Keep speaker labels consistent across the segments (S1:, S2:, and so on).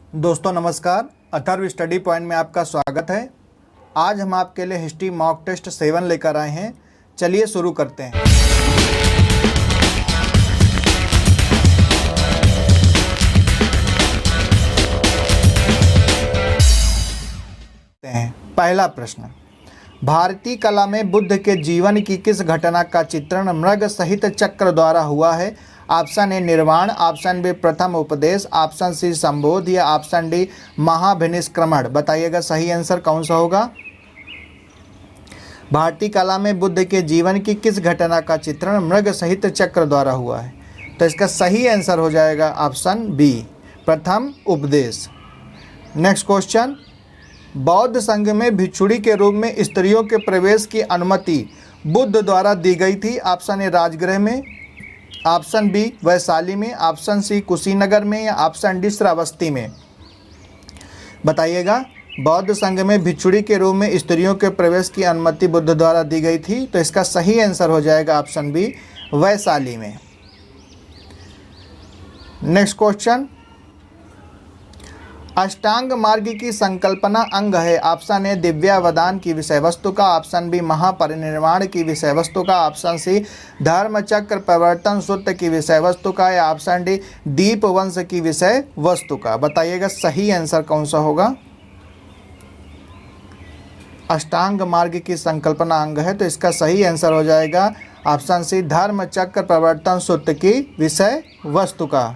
S1: दोस्तों नमस्कार। Atharva study point में आपका स्वागत है। आज हम आपके लिए हिस्ट्री मॉक टेस्ट 7 लेकर आए हैं। चलिए शुरू करते हैं। पहला प्रश्न, भारतीय कला में बुद्ध के जीवन की किस घटना का चित्रण मृग सहित चक्र द्वारा हुआ है? ऑप्शन ए निर्वाण, ऑप्शन बी प्रथम उपदेश, ऑप्शन सी संबोध या ऑप्शन डी महाभिनिष्क्रमण। बताइएगा सही आंसर कौन सा होगा। भारतीय कला में बुद्ध के जीवन की किस घटना का चित्रण मृग सहित चक्र द्वारा हुआ है? तो इसका सही आंसर हो जाएगा ऑप्शन बी प्रथम उपदेश। नेक्स्ट क्वेश्चन, बौद्ध संघ में भिक्षुणी के रूप में स्त्रियों के प्रवेश की अनुमति बुद्ध द्वारा दी गई थी। ऑप्शन ए राजगृह में, ऑप्शन बी वैशाली में, ऑप्शन सी कुशीनगर में या ऑप्शन डी श्रावस्ती में। बताइएगा, बौद्ध संघ में भिक्षुणी के रूप में स्त्रियों के प्रवेश की अनुमति बुद्ध द्वारा दी गई थी। तो इसका सही आंसर हो जाएगा ऑप्शन बी वैशाली में। नेक्स्ट क्वेश्चन, अष्टांग मार्ग की संकल्पना अंग है। ऑप्शन ए दिव्यावदान की विषय वस्तु का, ऑप्शन बी महापरिनिर्वाण की विषय वस्तु का, ऑप्शन सी धर्मचक्र प्रवर्तन सूत्र की विषय वस्तु का या ऑप्शन डी दीप वंश की विषय वस्तु का। बताइएगा सही आंसर कौन सा होगा। अष्टांग मार्ग की संकल्पना अंग है तो इसका सही आंसर हो जाएगा ऑप्शन सी धर्मचक्र प्रवर्तन सूत्र की विषय वस्तु का।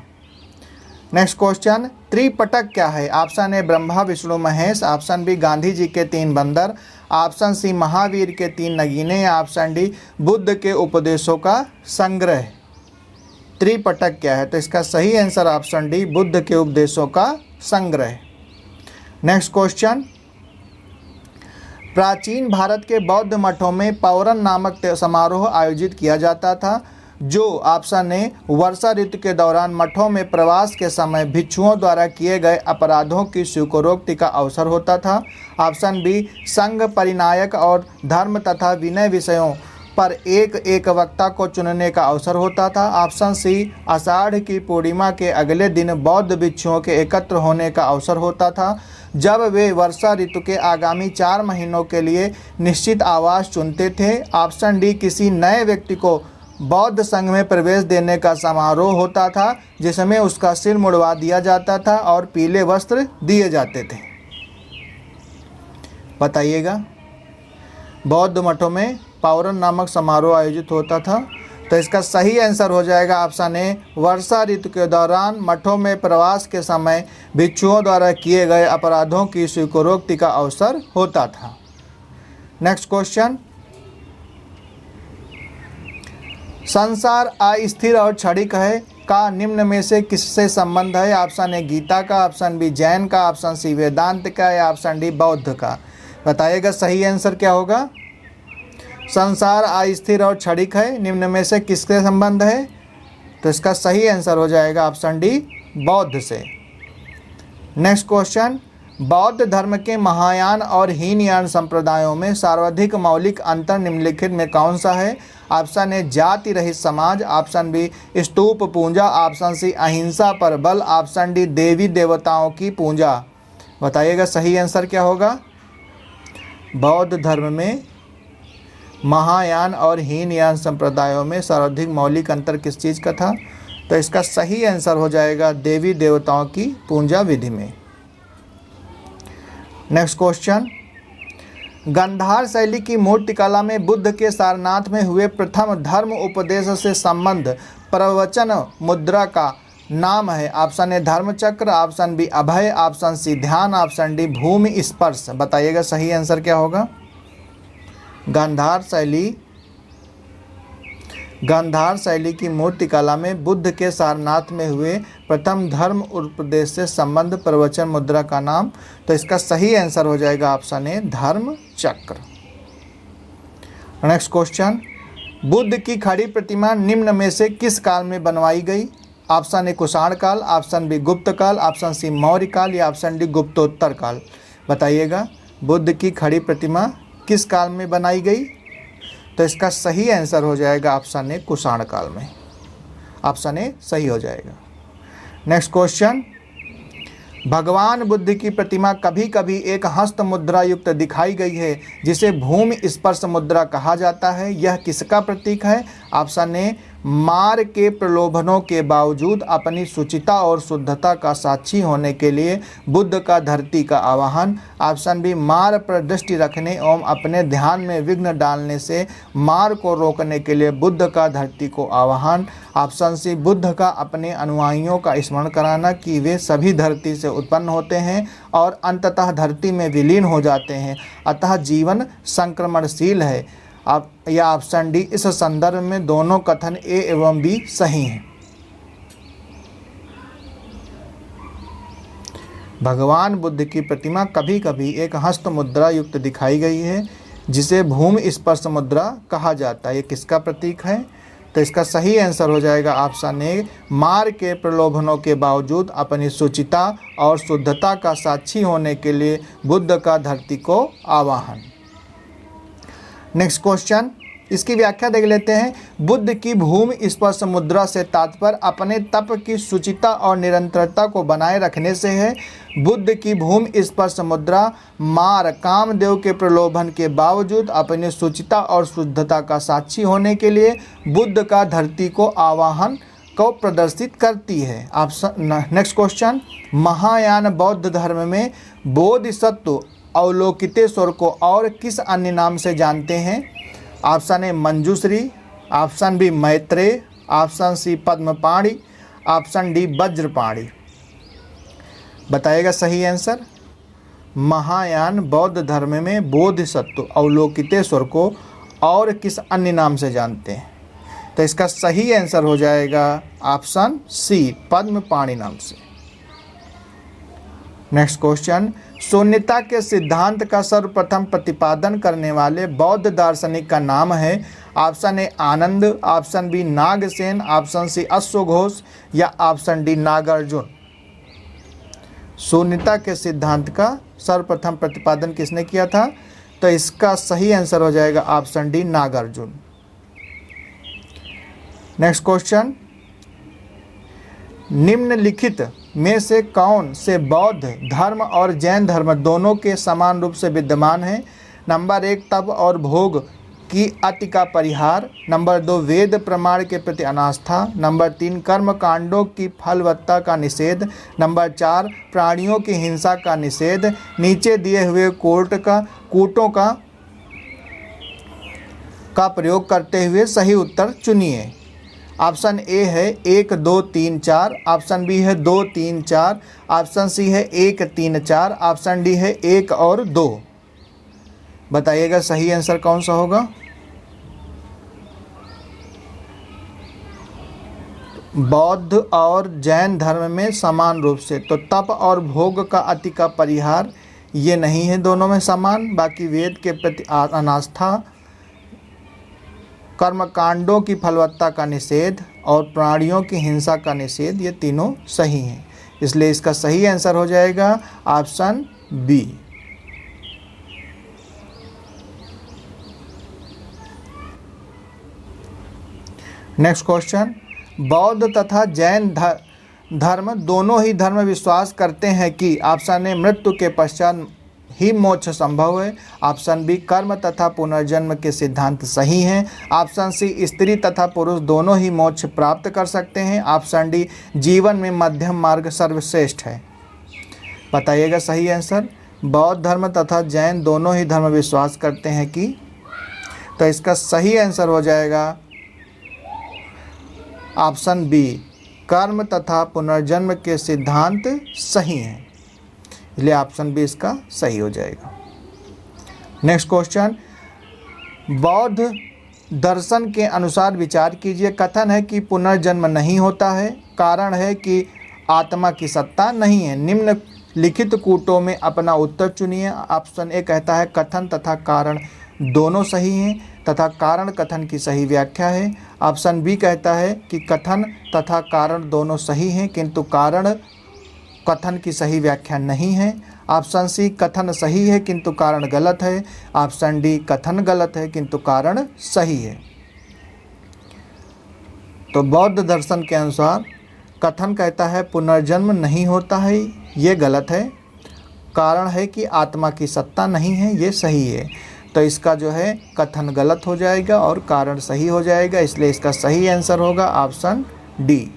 S1: नेक्स्ट क्वेश्चन, त्रिपटक क्या है? Option A Brahma Vishnu Mahesh, option B Gandhi ji के 3 बंदर, ऑप्शन सी महावीर के 3 नगीने या ऑप्शन डी बुद्ध के उपदेशों का संग्रह। त्रिपटक क्या है? तो इसका सही आंसर ऑप्शन डी बुद्ध के उपदेशों का संग्रह। नेक्स्ट क्वेश्चन, प्राचीन भारत के बौद्ध मठों में पौरन नामक समारोह आयोजित किया जाता था जो ऑप्शन ए वर्षा ऋतु के दौरान मठों में प्रवास के समय भिक्षुओं द्वारा किए गए अपराधों की स्वीकारोक्ति का अवसर होता था, ऑप्शन बी संघ परिनायक और धर्म तथा विनय विषयों पर एक वक्ता को चुनने का अवसर होता था, ऑप्शन सी आषाढ़ की पूर्णिमा के अगले दिन बौद्ध भिक्षुओं के एकत्र होने का अवसर होता था जब वे वर्षा ऋतु के आगामी 4 महीनों के लिए निश्चित आवास चुनते थे, ऑप्शन डी किसी नए व्यक्ति को बौद्ध संघ में प्रवेश देने का समारोह होता था जिसमें उसका सिर मुड़वा दिया जाता था और पीले वस्त्र दिए जाते थे। बताइएगा, बौद्ध मठों में पौरन नामक समारोह आयोजित होता था तो इसका सही आंसर हो जाएगा ऑप्शन ए वर्षा ऋतु के दौरान मठों में प्रवास के समय भिक्षुओं द्वारा किए गए अपराधों की स्वीकारोक्ति का अवसर होता था। नेक्स्ट क्वेश्चन, संसार अस्थिर और क्षणिक है का निम्न में से किससे संबंध है? ऑप्शन ए गीता का, ऑप्शन बी जैन का, ऑप्शन सी वेदांत का या ऑप्शन डी बौद्ध का। बताइएगा सही आंसर क्या होगा। संसार अस्थिर और क्षणिक है, निम्न में से किससे संबंध है? तो इसका सही आंसर हो जाएगा ऑप्शन डी बौद्ध से। नेक्स्ट क्वेश्चन, बौद्ध धर्म के महायान और हीनयान संप्रदायों में सर्वाधिक मौलिक अंतर निम्नलिखित में कौन सा है? ऑप्शन ए जाति रहित समाज, ऑप्शन बी स्तूप पूजा, ऑप्शन सी अहिंसा पर बल, ऑप्शन डी देवी देवताओं की पूजा। बताइएगा सही आंसर क्या होगा। बौद्ध धर्म में महायान और हीनयान संप्रदायों में सर्वाधिक मौलिक अंतर किस चीज़ का था? तो इसका सही आंसर हो जाएगा देवी देवताओं की पूजा विधि में। नेक्स्ट क्वेश्चन, गांधार शैली की मूर्तिकला में बुद्ध के सारनाथ में हुए प्रथम धर्म उपदेश से संबंध प्रवचन मुद्रा का नाम है। Option A Dharmachakra, option B Abhaya, option C Dhyana, option D भूमि स्पर्श। बताइएगा सही आंसर क्या होगा। गांधार शैली की मूर्तिकला में बुद्ध के सारनाथ में हुए प्रथम धर्म उपदेश से संबंध प्रवचन मुद्रा का नाम। तो इसका सही आंसर हो जाएगा ऑप्शन ए धर्म चक्र। नेक्स्ट क्वेश्चन, बुद्ध की खड़ी प्रतिमा निम्न में से किस काल में बनवाई गई? ऑप्शन ए कुषाण काल, ऑप्शन बी गुप्त काल, ऑप्शन सी मौर्य काल या ऑप्शन डी गुप्तोत्तर काल। बताइएगा, बुद्ध की खड़ी प्रतिमा किस काल में बनाई गई? तो इसका सही आंसर हो जाएगा ऑप्शन ए कुषाण काल में। ऑप्शन ए सही हो जाएगा। नेक्स्ट क्वेश्चन, भगवान बुद्ध की प्रतिमा कभी कभी एक हस्त मुद्रा युक्त दिखाई गई है जिसे भूमि स्पर्श मुद्रा कहा जाता है। यह किसका प्रतीक है? ऑप्शन ए, मार के प्रलोभनों के बावजूद अपनी शुचिता और शुद्धता का साक्षी होने के लिए बुद्ध का धरती का आवाहन। ऑप्शन बी, मार पर दृष्टि रखने एवं अपने ध्यान में विघ्न डालने से मार को रोकने के लिए बुद्ध का धरती को आवाहन। ऑप्शन सी, बुद्ध का अपने अनुयायियों का स्मरण कराना कि वे सभी धरती से उत्पन्न होते हैं और अंततः धरती में विलीन हो जाते हैं, अतः जीवन संक्रमणशील है। अब या ऑप्शन डी, इस संदर्भ में दोनों कथन ए एवं बी सही हैं। भगवान बुद्ध की प्रतिमा कभी कभी एक हस्त मुद्रा युक्त दिखाई गई है जिसे भूमि स्पर्श मुद्रा कहा जाता है। ये किसका प्रतीक है? तो इसका सही आंसर हो जाएगा ऑप्शन ए, मार के प्रलोभनों के बावजूद अपनी शुचिता और शुद्धता का साक्षी होने के लिए बुद्ध का धरती को आवाहन। नेक्स्ट क्वेश्चन, इसकी व्याख्या देख लेते हैं। बुद्ध की भूमि स्पर्श मुद्रा से तात्पर्य अपने तप की शुचिता और निरंतरता को बनाए रखने से है। बुद्ध की भूमि स्पर्श मुद्रा मार कामदेव के प्रलोभन के बावजूद अपनी शुचिता और शुद्धता का साक्षी होने के लिए बुद्ध का धरती को आवाहन को प्रदर्शित करती है। ऑप्शन नेक्स्ट क्वेश्चन, महायान बौद्ध धर्म में बोधिसत्व अवलोकितेश्वर को और किस अन्य नाम से जानते हैं? Option A, Manjushri. Option B, Maitreya. Option C, Padmapani. Option D, Vajrapani. बताइएगा सही आंसर। महायान बौद्ध धर्म में बोधिसत्व अवलोकितेश्वर को और किस अन्य नाम से जानते हैं? तो इसका सही आंसर हो जाएगा ऑप्शन सी, पद्मपाणि नाम से। नेक्स्ट क्वेश्चन, शून्यता के सिद्धांत का सर्वप्रथम प्रतिपादन करने वाले बौद्ध दार्शनिक का नाम है। Option A, Anand. Option B, Nagasena. Option C, अश्वघोष। या ऑप्शन डी, नागार्जुन। शून्यता के सिद्धांत का सर्वप्रथम प्रतिपादन किसने किया था? तो इसका सही आंसर हो जाएगा option D, Nagarjuna. Next question, निम्नलिखित में से कौन से बौद्ध धर्म और जैन धर्म दोनों के समान रूप से विद्यमान है? नंबर 1, तप और भोग की अति का परिहार। नंबर 2, वेद प्रमाण के प्रति अनास्था। नंबर 3, कर्म कांडों की फलवत्ता का निषेध। नंबर 4, प्राणियों की हिंसा का निषेध। नीचे दिए हुए कूटों का प्रयोग करते हुए सही उत्तर चुनिए। ऑप्शन ए है 1, 2, 3, 4। ऑप्शन बी है 2, 3, 4। ऑप्शन सी है 1, 3, 4। ऑप्शन डी है 1 और 2। बताइएगा सही आंसर कौन सा होगा? बौद्ध और जैन धर्म में समान रूप से, तो तप और भोग का अति का परिहार ये नहीं है दोनों में समान। बाकी वेद के प्रति अनास्था, कर्मकांडों की फलवत्ता का निषेध और प्राणियों की हिंसा का निषेध, ये तीनों सही हैं। इसलिए इसका सही आंसर हो जाएगा ऑप्शन बी। नेक्स्ट क्वेश्चन, बौद्ध तथा जैन धर्म दोनों ही धर्म विश्वास करते हैं कि ऑप्शन ए, मृत्यु के पश्चात ही मोक्ष संभव है। ऑप्शन बी, कर्म तथा पुनर्जन्म के सिद्धांत सही हैं। ऑप्शन सी, स्त्री तथा पुरुष दोनों ही मोक्ष प्राप्त कर सकते हैं। ऑप्शन डी, जीवन में मध्यम मार्ग सर्वश्रेष्ठ है। बताइएगा सही आंसर। बौद्ध धर्म तथा जैन दोनों ही धर्म विश्वास करते हैं कि, तो इसका सही आंसर हो जाएगा ऑप्शन बी, कर्म तथा पुनर्जन्म के सिद्धांत सही हैं। इसलिए ऑप्शन बी इसका सही हो जाएगा। नेक्स्ट क्वेश्चन, बौद्ध दर्शन के अनुसार विचार कीजिए। कथन है कि पुनर्जन्म नहीं होता है, कारण है कि आत्मा की सत्ता नहीं है। निम्नलिखित कूटों में अपना उत्तर चुनिए। ऑप्शन ए कहता है कथन तथा कारण दोनों सही हैं तथा कारण कथन की सही व्याख्या है। ऑप्शन बी कहता है कि कथन तथा कारण दोनों सही हैं किंतु कारण कथन की सही व्याख्या नहीं है। ऑप्शन सी, कथन सही है किंतु कारण गलत है। ऑप्शन डी, कथन गलत है किंतु कारण सही है। तो बौद्ध दर्शन के अनुसार कथन कहता है पुनर्जन्म नहीं होता है, ये गलत है। कारण है कि आत्मा की सत्ता नहीं है, ये सही है। तो इसका जो है कथन गलत हो जाएगा और कारण सही हो जाएगा, इसलिए इसका सही आंसर होगा ऑप्शन डी।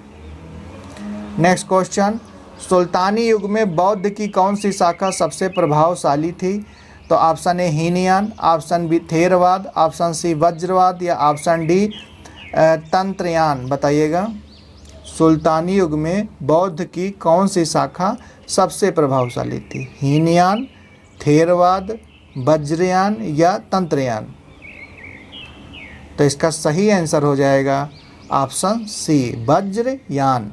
S1: नेक्स्ट क्वेश्चन, सुल्तानी युग में बौद्ध की कौन सी शाखा सबसे प्रभावशाली थी? तो option A Hinayana, option B Theravada, option C Vajravada या ऑप्शन डी तंत्रयान। बताइएगा, सुल्तानी युग में बौद्ध की कौन सी शाखा सबसे प्रभावशाली थी? हीनयान, थेरवाद, वज्रयान या तंत्रयान? तो इसका सही आंसर हो जाएगा option C Vajrayana.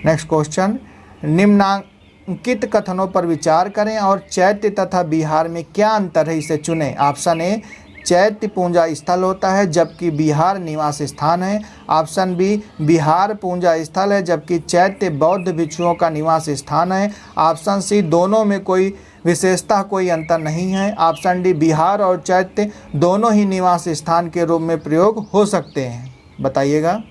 S1: Next question, निम्नांकित कथनों पर विचार करें और चैत्य तथा बिहार में क्या अंतर है इसे चुनें। ऑप्शन ए चैत्य पूजा स्थल होता है जबकि बिहार निवास स्थान है। ऑप्शन बी बिहार पूजा स्थल है जबकि चैत्य बौद्ध भिक्षुओं का निवास स्थान है। ऑप्शन सी दोनों में कोई विशेषता कोई अंतर नहीं है। ऑप्शन डी बिहार और चैत्य दोनों ही निवास स्थान के रूप में प्रयोग हो सकते हैं। बताइएगा,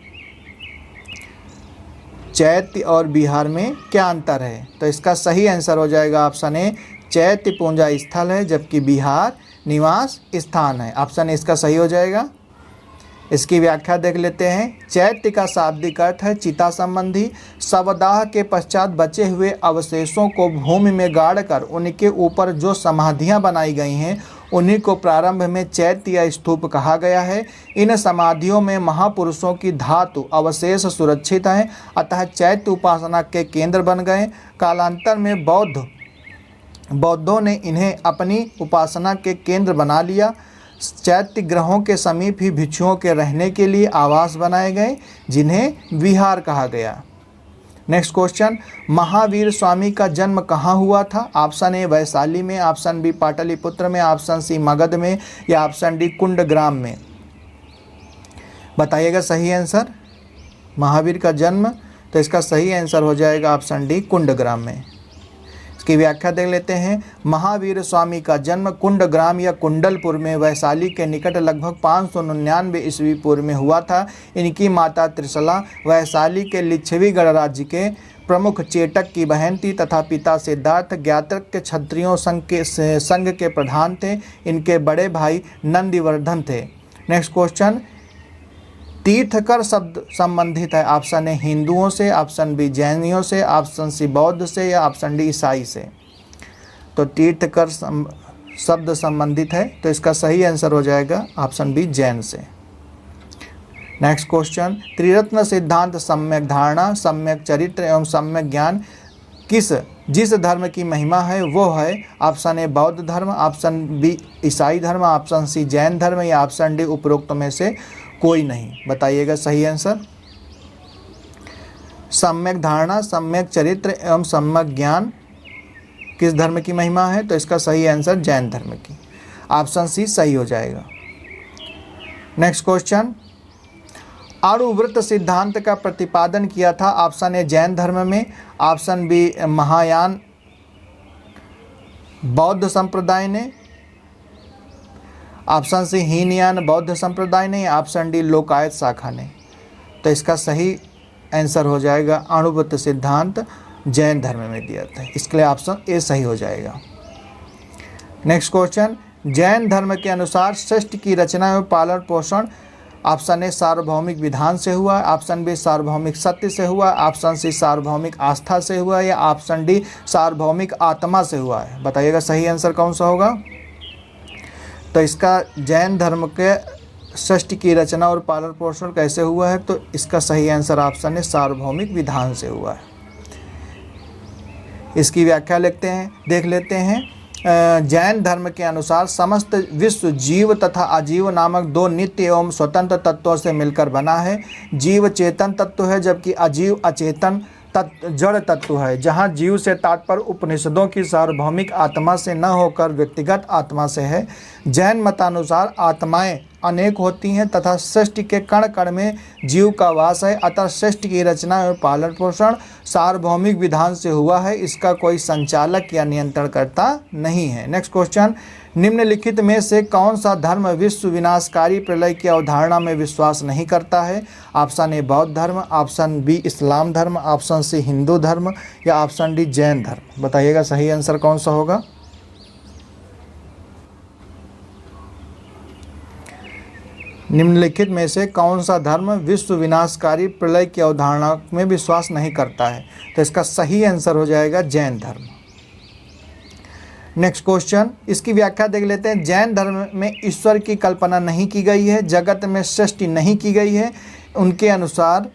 S1: चैत्य और बिहार में क्या अंतर है? तो इसका सही आंसर हो जाएगा ऑप्शन ए चैत्य पूजा स्थल है जबकि बिहार निवास स्थान है। ऑप्शन इसका सही हो जाएगा। इसकी व्याख्या देख लेते हैं। चैत्य का शाब्दिक अर्थ है चिता संबंधी। शवदाह के पश्चात बचे हुए अवशेषों को भूमि में गाड़कर उनके ऊपर जो समाधियां बनाई गई हैं उन्हीं को प्रारंभ में चैत्य या स्तूप कहा गया है। इन समाधियों में महापुरुषों की धातु अवशेष सुरक्षित हैं, अतः चैत्य उपासना के केंद्र बन गए। कालांतर में बौद्धों ने इन्हें अपनी उपासना के केंद्र बना लिया। चैत्य ग्रहों के समीप ही भिक्षुओं के रहने के लिए आवास बनाए गए जिन्हें विहार कहा गया। नेक्स्ट क्वेश्चन, महावीर स्वामी का जन्म कहाँ हुआ था? ऑप्शन ए वैशाली में, ऑप्शन बी पाटलिपुत्र में, ऑप्शन सी मगध में या ऑप्शन डी कुंडग्राम में? बताइएगा सही आंसर। महावीर का जन्म, तो इसका सही आंसर हो जाएगा ऑप्शन डी कुंडग्राम में। इसकी व्याख्या देख लेते हैं। महावीर स्वामी का जन्म कुंडग्राम या कुंडलपुर में वैशाली के निकट लगभग 599 ईस्वी पूर्व में हुआ था। इनकी माता त्रिशला वैशाली के लिच्छवी गणराज्य के प्रमुख चेटक की बहन थी तथा पिता सिद्धार्थ ज्ञातक के क्षत्रियों संघ के प्रधान थे। इनके बड़े भाई नंदिवर्धन थे। नेक्स्ट क्वेश्चन, तीर्थकर शब्द संबंधित है। ऑप्शन ए हिंदुओं से, ऑप्शन बी जैनियों से, ऑप्शन सी बौद्ध से या ऑप्शन डी ईसाई से? तो तीर्थकर शब्द संबंधित है, तो इसका सही आंसर हो जाएगा ऑप्शन बी जैन से। नेक्स्ट क्वेश्चन, त्रिरत्न सिद्धांत सम्यक धारणा, सम्यक चरित्र एवं सम्यक ज्ञान जिस धर्म की महिमा है वो है? ऑप्शन ए बौद्ध धर्म, ऑप्शन बी ईसाई धर्म, ऑप्शन सी जैन धर्म या ऑप्शन डी उपरोक्त में से कोई नहीं? बताइएगा सही आंसर। सम्यक धारणा, सम्यक चरित्र एवं सम्यक ज्ञान किस धर्म की महिमा है? तो इसका सही आंसर जैन धर्म की। ऑप्शन सी सही हो जाएगा। नेक्स्ट क्वेश्चन, अणुव्रत सिद्धांत का प्रतिपादन किया था। ऑप्शन ए जैन धर्म में, ऑप्शन बी महायान बौद्ध संप्रदाय ने, ऑप्शन सी हीनयान बौद्ध संप्रदाय ने, ऑप्शन डी लोकायत शाखा ने? तो इसका सही आंसर हो जाएगा अणुव्रत सिद्धांत जैन धर्म में दिया था, इसके लिए ऑप्शन ए सही हो जाएगा। नेक्स्ट क्वेश्चन, जैन धर्म के अनुसार सृष्टि की रचना एवं पालन पोषण ऑप्शन ए सार्वभौमिक विधान से हुआ, ऑप्शन बी सार्वभौमिक सत्य से हुआ, ऑप्शन सी सार्वभौमिक आस्था से हुआ या ऑप्शन डी सार्वभौमिक आत्मा से हुआ है? बताइएगा सही आंसर कौन सा होगा। तो इसका जैन धर्म के सृष्टि की रचना और पालन पोषण कैसे हुआ है? तो इसका सही आंसर ऑप्शन है सार्वभौमिक विधान से हुआ है। इसकी व्याख्या देख लेते हैं। जैन धर्म के अनुसार समस्त विश्व जीव तथा अजीव नामक दो नित्य एवं स्वतंत्र तत्वों से मिलकर बना है। जीव चेतन तत्व है जबकि अजीव अचेतन जड़ तत्व है। जहाँ जीव से तात्पर्य उपनिषदों की सार्वभौमिक आत्मा से न होकर व्यक्तिगत आत्मा से है। जैन मतानुसार आत्माएं अनेक होती हैं तथा सृष्टि के कण कण में जीव का वास है, अतः सृष्टि की रचना और पालन पोषण सार्वभौमिक विधान से हुआ है। इसका कोई संचालक या नियंत्रणकर्ता नहीं है। नेक्स्ट क्वेश्चन, निम्नलिखित में से कौन सा धर्म विश्व विनाशकारी प्रलय की अवधारणा में विश्वास नहीं करता है? ऑप्शन ए बौद्ध धर्म, ऑप्शन बी इस्लाम धर्म, ऑप्शन सी हिंदू धर्म या ऑप्शन डी जैन धर्म। बताइएगा सही आंसर कौन सा होगा। निम्नलिखित में से कौन सा धर्म विश्व विनाशकारी प्रलय की अवधारणा में विश्वास नहीं करता है? तो इसका सही आंसर हो जाएगा जैन धर्म। नेक्स्ट क्वेश्चन, इसकी व्याख्या देख लेते हैं। जैन धर्म में ईश्वर की कल्पना नहीं की गई है, जगत में सृष्टि नहीं की गई है। उनके अनुसार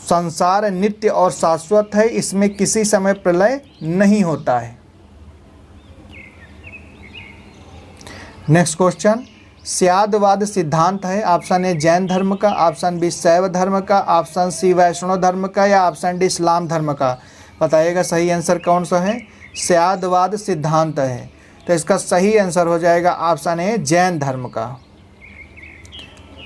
S1: संसार नित्य और शाश्वत है, इसमें किसी समय प्रलय नहीं होता है। नेक्स्ट क्वेश्चन, स्यादवाद सिद्धांत है ऑप्शन ए जैन धर्म का, ऑप्शन बी शैव धर्म का, ऑप्शन सी वैष्णव धर्म का या ऑप्शन डी इस्लाम धर्म का। बताइएगा सही आंसर कौन सा है। स्यादवाद सिद्धांत है, तो इसका सही आंसर हो जाएगा ऑप्शन ए जैन धर्म का।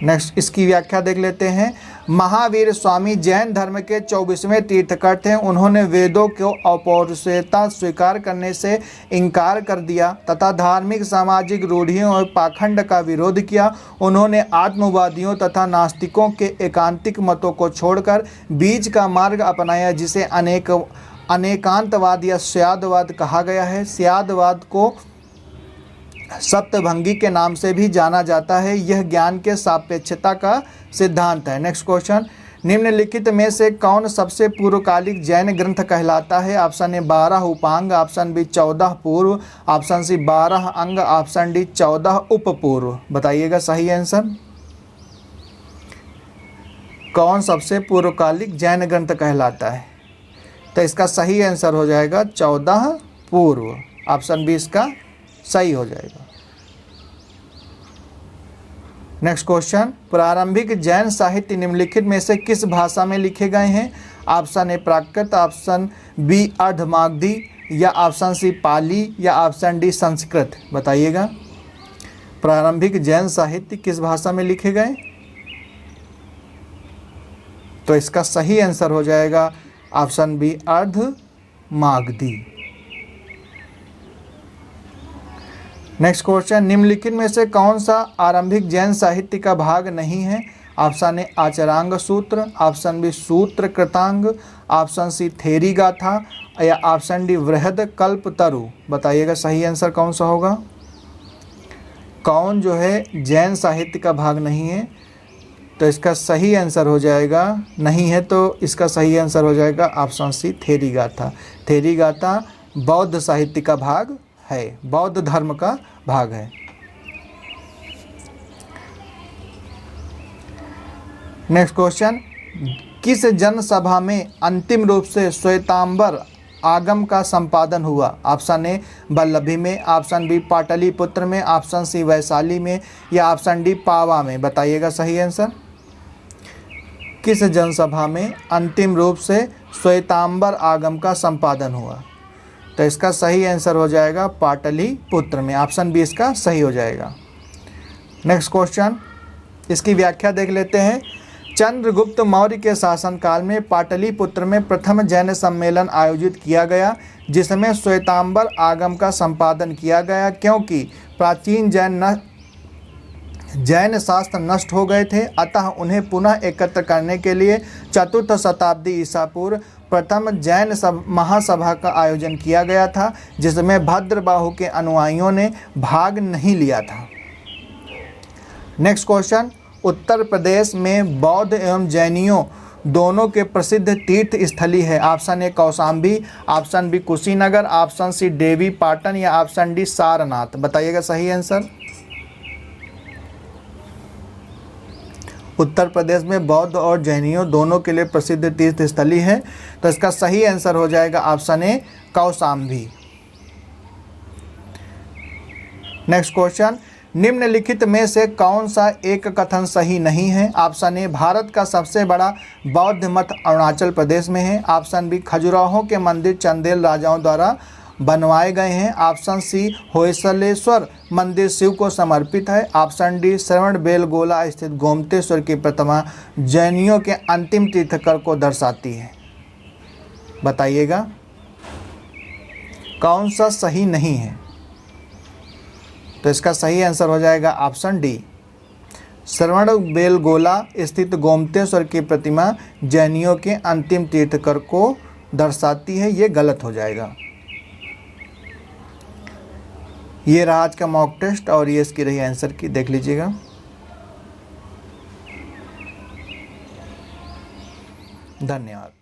S1: नेक्स्ट, इसकी व्याख्या देख लेते हैं। महावीर स्वामी जैन धर्म के 24वें तीर्थकर थे। उन्होंने वेदों को अपौरुषेयता स्वीकार करने से इनकार कर दिया तथा धार्मिक सामाजिक रूढ़ियों और पाखंड का विरोध किया। उन्होंने आत्मवादियों तथा नास्तिकों के एकांतिक मतों को छोड़कर बीच का मार्ग अपनाया, जिसे अनेकांतवाद या स्यादवाद कहा गया है। स्यादवाद को सप्तभंगी के नाम से भी जाना जाता है। यह ज्ञान के सापेक्षता का सिद्धांत है। नेक्स्ट क्वेश्चन, निम्नलिखित में से कौन सबसे पूर्वकालिक जैन ग्रंथ कहलाता है? ऑप्शन ए 12 उपांग, ऑप्शन बी 14 पूर्व, ऑप्शन सी 12 अंग, ऑप्शन डी 14 उपपूर्व। बताइएगा सही आंसर। कौन सबसे पूर्वकालिक जैन ग्रंथ कहलाता है? तो इसका सही आंसर हो जाएगा 14 पूर्व। ऑप्शन बी इसका सही हो जाएगा। नेक्स्ट क्वेश्चन, प्रारंभिक जैन साहित्य निम्नलिखित में से किस भाषा में लिखे गए हैं? Option A Prakrit, option B Ardhamagadhi या ऑप्शन सी पाली या ऑप्शन डी संस्कृत। बताइएगा प्रारंभिक जैन साहित्य किस भाषा में लिखे गए? तो इसका सही आंसर हो जाएगा option B Ardhamagadhi. Next question, निम्नलिखित में से कौन सा आरंभिक जैन साहित्य का भाग नहीं है? ऑप्शन ए आचरांग सूत्र, ऑप्शन बी सूत्र कृतांग, ऑप्शन सी थेरी गाथा या ऑप्शन डी वृहद कल्पतरु। बताइएगा सही आंसर कौन सा होगा। कौन जो है जैन साहित्य का भाग नहीं है? तो इसका सही आंसर हो जाएगा, नहीं है तो इसका सही आंसर हो जाएगा ऑप्शन सी थेरी गाथा। थेरी गाथा बौद्ध साहित्य का भाग है, बौद्ध धर्म का भाग है। नेक्स्ट क्वेश्चन, किस जनसभा में अंतिम रूप से श्वेतांबर आगम का संपादन हुआ? ऑप्शन ए वल्लभी में, ऑप्शन बी पाटलिपुत्र में, ऑप्शन सी वैशाली में या ऑप्शन डी पावा में। बताइएगा सही आंसर। किस जनसभा में अंतिम रूप से श्वेतांबर आगम का संपादन हुआ? तो इसका सही आंसर हो जाएगा पाटलिपुत्र में। ऑप्शन बी इसका सही हो जाएगा। नेक्स्ट क्वेश्चन, इसकी व्याख्या देख लेते हैं। चंद्रगुप्त मौर्य के शासनकाल में पाटलिपुत्र में प्रथम जैन सम्मेलन आयोजित किया गया, जिसमें श्वेतांबर आगम का संपादन किया गया। क्योंकि प्राचीन जैन शास्त्र नष्ट हो गए थे, अतः उन्हें पुनः एकत्र करने के लिए 4th शताब्दी ईसा पूर्व प्रथम जैन महासभा का आयोजन किया गया था, जिसमें भद्रबाहु के अनुयायियों ने भाग नहीं लिया था। नेक्स्ट क्वेश्चन, उत्तर प्रदेश में बौद्ध एवं जैनियों दोनों के प्रसिद्ध तीर्थ स्थली है। Option A Kaushambi, option B Kushinagar, option C Devi Patan या ऑप्शन डी सारनाथ। बताइएगा सही आंसर। उत्तर प्रदेश में बौद्ध और जैनियों दोनों के लिए प्रसिद्ध तीर्थ स्थली है, तो इसका सही आंसर हो जाएगा option A Kaushambi. Next question, निम्नलिखित में से कौन सा एक कथन सही नहीं है? ऑप्शन ए भारत का सबसे बड़ा बौद्ध मठ अरुणाचल प्रदेश में है, ऑप्शन बी खजुराहो के मंदिर चंदेल राजाओं द्वारा बनवाए गए हैं, ऑप्शन सी होयसलेश्वर मंदिर शिव को समर्पित है, ऑप्शन डी श्रवण बेलगोला स्थित गोमतेश्वर की प्रतिमा जैनियों के अंतिम तीर्थकर को दर्शाती है। बताइएगा कौन सा सही नहीं है? तो इसका सही आंसर हो जाएगा ऑप्शन डी, श्रवणबेलगोला स्थित गोमतेश्वर की प्रतिमा जैनियों के अंतिम तीर्थकर को दर्शाती है। ये गलत हो जाएगा। ये रहा आज का मॉक टेस्ट और ये इसकी रही आंसर की, देख लीजिएगा। धन्यवाद।